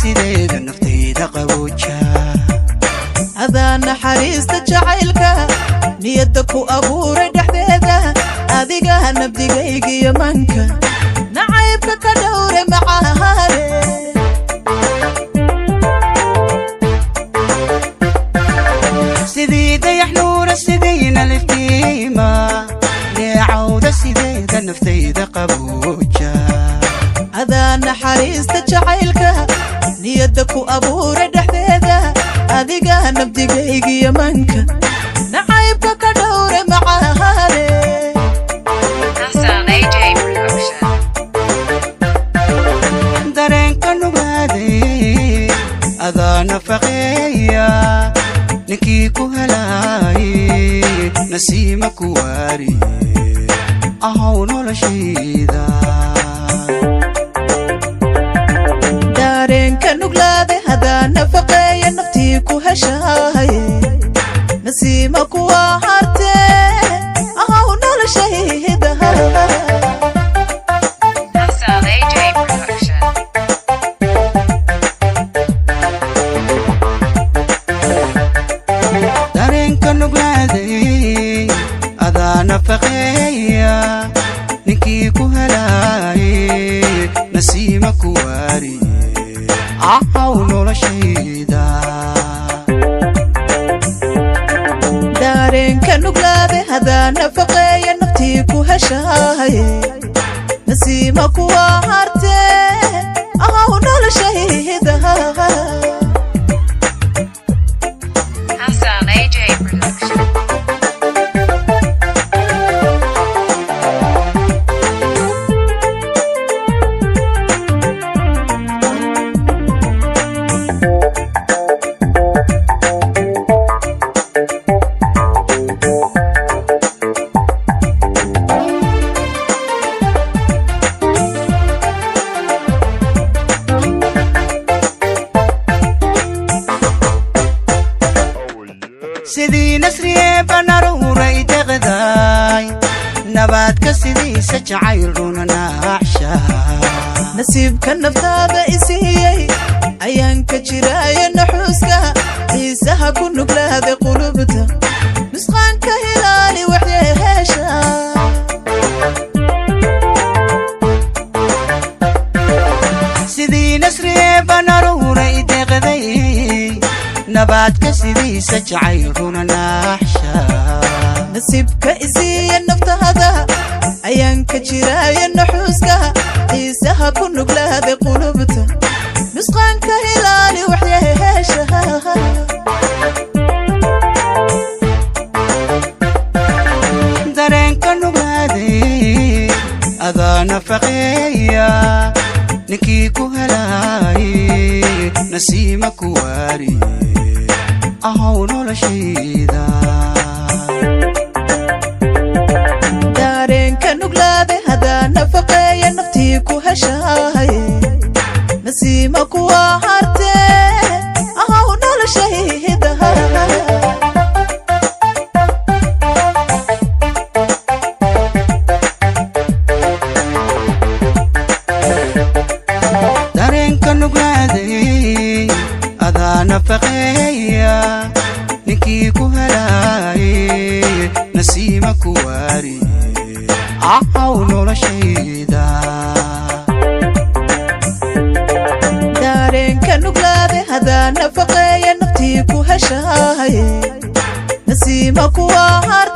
sideeda naftayda qabooja adana xariista jacaylka niyada ku abuuray dhaxdeeda adiga nabdigayga iyo manka nacaybka ka dhawre macaahare sideeda yaxnuura sideena liftiima leecawda sideeda naftayda qabooja adana xariista jacaylka niyada ku abuuray dhaxdeeda adiga nabdigayga iyo manka nacaybka ka dhawre macaahare Hassan AJ Production. dareenka nugaaday adaa nafaqeeya ninkii ku helaaye nasiima ku waariye ahow noloshayda dareenka nuglaade hadaa nafaqeeya naftii ku heshaaye nasiima kuwa hartee ahow noloshayda Hassan AJ Production. dareenka nuglaaday adaa nafaqeeya ninkii ku helaaye nasiima ku waariye ahow noloshayda dareenka nuglaade hadaa nafaqeeya naftii ku heshaaye nasiima kuwa hartee ahow noloshayda Hassan AJ Production. sidii nasriye banaruuray deqdaay nabaadka sidiisa jacayl runa naaxsha nasiibka naftaada isiiyey ayaan ka jiraaye naxuuska xiisaha ku nuglaada qulubta nusqaanka hilaali waxyeesha sidii nasriye banaruuray deqday nabaadka sidiisa jacayl runa naaxsha nasiibka isiiya naftaada ayaan ka jiraaye naxuuska xiisaha ku nuglaada qulubta nusqaanka hilaali waxyeesha dareenka nuglaaday adaa nafaqeeya ninkii ku helaaye nasiima ku waariye ahow noloshayda dareenka nuglaade hadaa nafaqeeya naftii ku heshaaye nasiima kuwa hartee ahow noloshayda dareenka nuglaaday adaa nafaqeeya ninkii ku helaaye nasiima ku waariye ahow noloshayda dareenka nuglaade hadaa nafaqeeya naftii ku heshaaye nasiima kuwa hartee